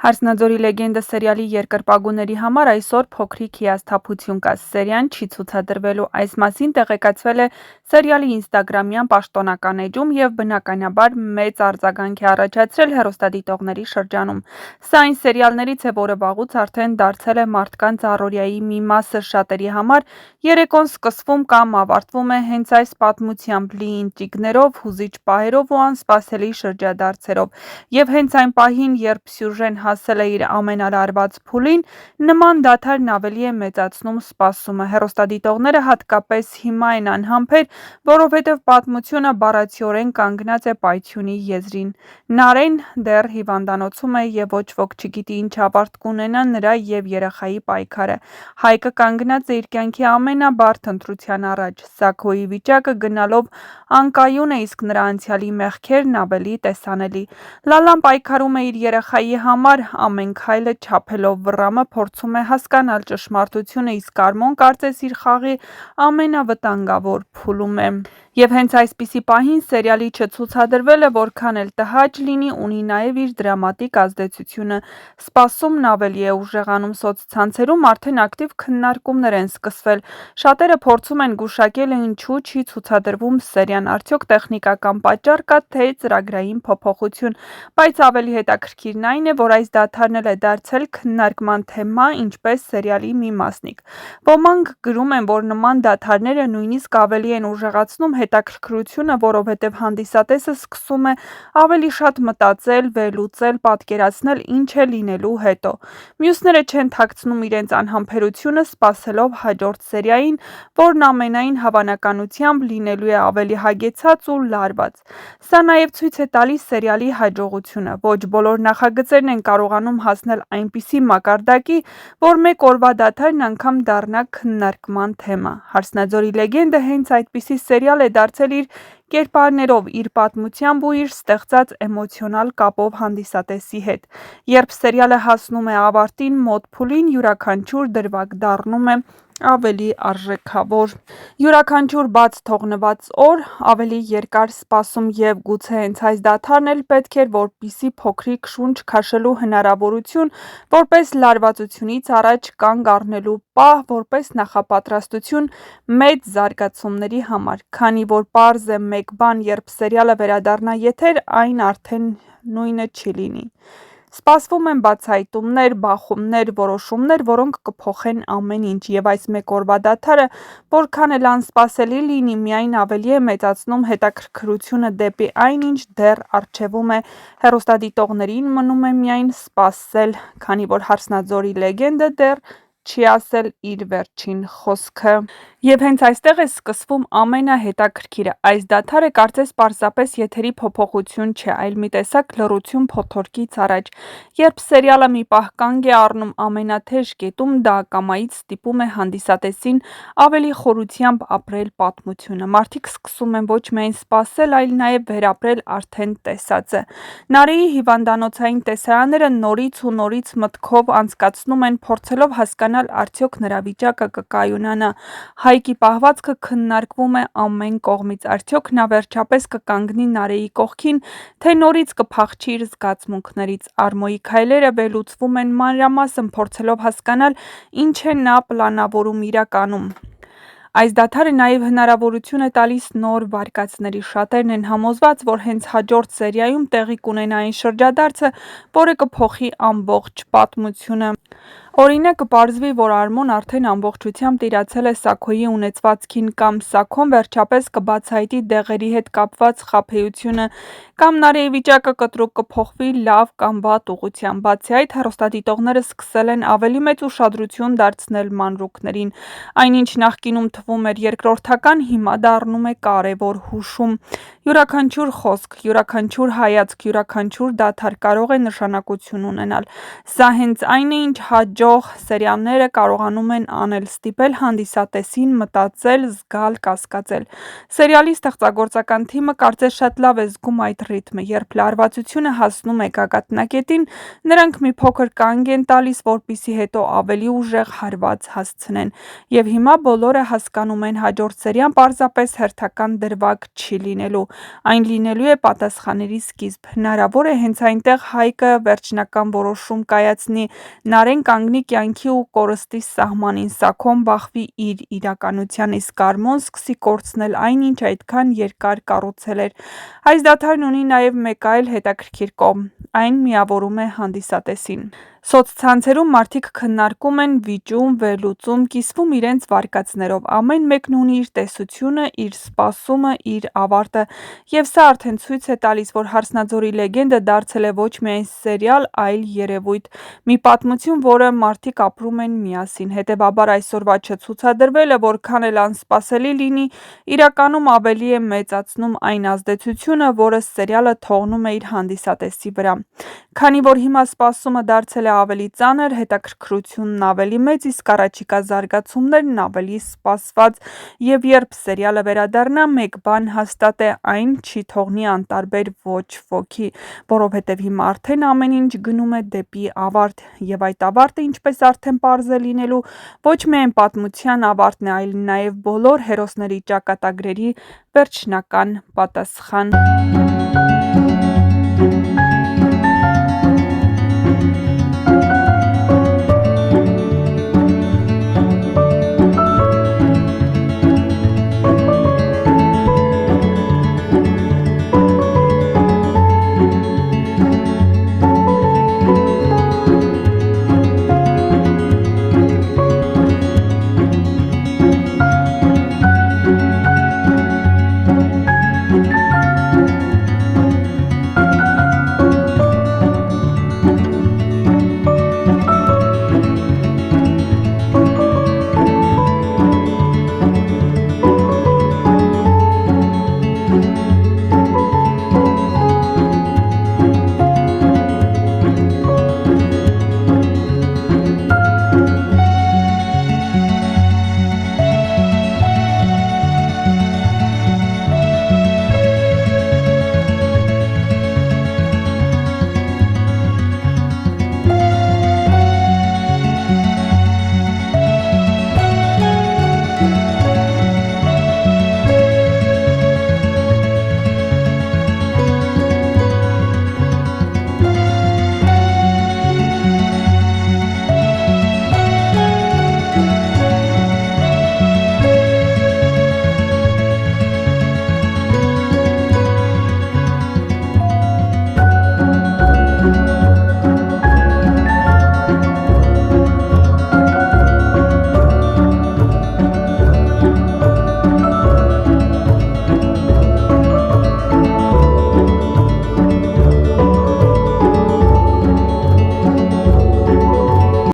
Հարսնաձորի լեգենդը սերիալի երկրպագուների համար այսօր փոքրիկ հիասթափություն կա։ Սերիան չի ցուցադրվելու։ Այս մասին տեղեկացվել է սերիալի ինստագրամյան պաշտոնական էջում և բնականաբար մեծ արձագանք է առաջացրել հեռուստադիտողների շրջանում։ Սա այն սերիալներից է, որը վաղուց արդեն դարձել է մարդկանց առօրյայի մի մասը շատերի համար։ Երեկոն սկսվում կամ ավարտվում է հենց այս պատմությամբ լի ինտրիգներով, հուզիչ պահերով ու անսպասելի շրջադարձերով։ Եվ հենց այն պահին, երբ սյուժեն հասել է իր ամենալարված փուլին, նման դադարն ավելի է մեծացնում սպասումը։ Հեռուստադիտողները հատկապես հիմա են անհամբեր, որովհետև պատմությունը բառացիորեն կանգնած է պայթյունի եզրին։ Նարէն դեռ հիվանդանոցում է և ոչ ոք չգիտի ինչ ավարտ կունենա նրա և երեխայի պայքարը։ Հայկը կանգնած է իր կյանքի ամենաբարդ ընտրության առաջ։ Զաքոյի վիճակը գնալով անկայուն է, իսկ նրա անցյալի մեղքերն ավելի տեսանելի։ Լալան պայքարում է իր երեխայի համար, ամեն քայլը չափելով, Վռամը փորձում է հասկանալ ճշմարտությունը, իսկ Արմոն կարծես իր խաղի ամենավտանգավոր փուլում է։ Եվ հենց այսպիսի պահին սերիալի չցուցադրվելը, որքան էլ տհաճ լինի, ունի նաև իր դրամատիկ ազդեցությունը։ Սպասումն ավելի է ուժեղանում սոցցանցերում, արդեն ակտիվ քննարկումներ են սկսվել։ Շատերը փորձում են գուշակել ինչու չի ցուցադրվում սերիան, արդյոք տեխնիկական պատճառ կա, թե ծրագրային փոփոխություն, բայց ավելի հետաքրքիրն այն է, որ այս դադարն էլ է դարձել քննարկման թեմա, ինչպես սերիալի մի մասնիկ։ Ոմանք գրում են, որ նման դադարները նույնիսկ ավելի են ուժեղացնում հետաքրքրությունը, որովհետև հանդիսատեսը սկսում է ավելի շատ մտածել, վերլուծել, պատկերացնել ինչ է լինելու հետո։ Մյուսները չեն թաքցնում իրենց անհամբերությունը, սպասելով հաջորդ սերիային, որն ամենայն հավանականությամբ լինելու է ավելի հագեցած ու լարված։ Սա նաև ցույց է տալիս սերիալի հաջողությունը։ Ոչ բոլոր նախագծերն են կարողանում հասնել այնպիսի մակարդակի, որ մեկ օրվա դադարն անգամ դառնա քննարկման թեմա։ Հարսնաձորի լեգենդը հենց այդպիսի սերիալ է դարձել իր կերպարներով, իր պատմությամբ ու իր ստեղծած էմոցիոնալ կապով հանդիսատեսի հետ։ Երբ սերիալը հասնում է ավարտին, մոտ փուլին, յուրաքանչյուր դրվագ դառնում է ավելի արժեքավոր։ Յուրաքանչյուր բաց թողնված օր, ավելի երկար սպասում և գուցե հենց այս դադարն էլ պետք էր, որպեսզի փոքրիկ շունչ քաշելու հնարավորություն, որպես լարվածությունից առաջ կանգ առնելու պահ, որպես նախապատրաստություն մեծ զարգացումների համար։ Քանի որ պարզ է մեկ բան, երբ սերիալը վերադառնա եթեր, այն արդեն նույնը չի լինի։ Սպասվում են բացահայտումներ, բախումներ, որոշումներ, որոնք կփոխեն ամեն ինչ, և այս մեկ օրվա դադարը, որքան էլ անսպասելի լինի, միայն ավելի է մեծացնում հետաքրքրությունը դեպի այն, ինչ դեռ առջևում է։ Հեռուստադիտողներին մնում է միայն սպասել, քանի որ Հարսնաձորի լեգենդը դեռ չի ասել իր վերջին խոսքը։ Եվ հենց այստեղ է սկսվում ամենահետաքրքիրը։ Այս դադարը կարծես պարզապես եթերի փոփոխություն չէ, այլ մի տեսակ լռություն փոթորկից առաջ։ Երբ սերիալը մի պահ կանգ է առնում ամենաթեժ կետում, դա ակամայից ստիպում է հանդիսատեսին ավելի խորությամբ ապրել պատմությունը։ Մարդիկ սկսում են ոչ միայն սպասել, այլ նաև վերապրել արդեն տեսածը։ Նարեի հիվանդանոցային տեսարանները նորից ու նորից մտքով անցկացնում են, փորձելով հասկանալ արդյոք նրա վիճակը կկայունանա։ Հայկի պահվածքը քննարկվում է ամեն կողմից, արդյոք նա վերջապես կկանգնի Նարեի կողքին, թե նորից կփախչի իր զգացմունքներից։ Արմոյի քայլերը վերլուծվում են մանրամասն, փորձելով հասկանալ ինչ է նա պլանավորում իրականում։ Այս դադարը նաև հնարավորություն է տալիս նոր վարկածների։ Շատերն են համոզված, որ հենց հաջորդ սերիայում տեղի կունենա այն շրջադարձը, որը կփոխի ամբողջ պատմությունը։ Օրինակ, կպարզվի, որ Արմոն արդեն ամբողջությամբ տիրացել է Սաքոյի ունեցվածքին, կամ Սաքոն վերջապես կբացահայտի դեղերի հետ կապված խաբեությունը, կամ Նարեի վիճակը կտրուկ կփոխվի լավ կամ վատ ուղղությամբ։ Բացի այդ, հեռուստադիտողները սկսել են ավելի մեծ ուշադրություն դարձնել մանրուքներին։ Այնինչ նախկինում թվում էր երկրորդական, հիմա դառնում է կարևոր հուշում։ Յուրաքանչյուր խոսք, յուրաքանչյուր հայացք, յուրաքանչյուր դադար կարող է նշանակություն ունենալ։ Սա հենց այն է, ինչ հաջորդ հաջող սերիալները կարողանում են անել ստիպել հանդիսատեսին մտածել, զգալ, կասկածել։ Սերիալի ստեղծագործական թիմը կարծես շատ լավ է զգում այդ ռիթմը, երբ լարվածությունը հասնում է գագաթնակետին, նրանք մի փոքր կանգ են տալիս, որպեսզի հետո ավելի ուժեղ հարված հասցնեն։ Եվ հիմա բոլորը հասկանում են հաջորդ սերիան պարզապես հերթական դրվագ չի լինելու, այն լինելու է պատասխանների սկիզբ։ Հնարավոր է հենց այնտեղ Հայկը վերջնական որոշում կայացնի, Նարէն կանգնի կյանքի ու կորստի սահմանին, Սաքոն բախվի իր իրականության, իսկ Արմոն սկսի կորցնել այն, ինչ այդքան երկար կառուցել էր։ Այս դադարն ունի նաև մեկ այլ հետաքրքիր կողմ. այն միավորում է հանդիսատեսին։ Սոցցանցերում մարդիկ քննարկում են, վիճում, վերլուծում, կիսվում իրենց վարկածներով, ամեն մեկն ունի իր տեսությունը, իր սպասումը, իր ավարտը, եւ սա արդեն ցույց է տալիս, որ Հարսնաձորի լեգենդը դարձել է ոչ միայն սերիալ, այլ երևույթ, մի պատմություն, որը մարդիկ ապրում են միասին։ Հետևաբար այսօրվա չցուցադրվելը, որքան էլ անսպասելի լինի, իրականում ավելի է մեծացնում այն ազդեցությունը, որը սերիալը թողնում է իր հանդիսատեսի վրա։ Քանի որ հիմա սպասումը դարձել է ավելի ծանր, հետաքրքրությունն ավելի մեծ, իսկ առաջիկա զարգացումներն ավելի սպասված, եւ երբ սերիալը վերադառնա, մեկ բան հաստատ է, այն չի թողնի անտարբեր ոչ ոքի, որովհետև հիմա արդեն ամեն ինչ գնում է դեպի ավարտ, եւ այդ ավարտը, ինչպես արդեն պարզ է լինելու, ոչ միայն պատմության ավարտն է, այլ նաեւ բոլոր հերոսների ճակատագրերի վերջնական պատասխան։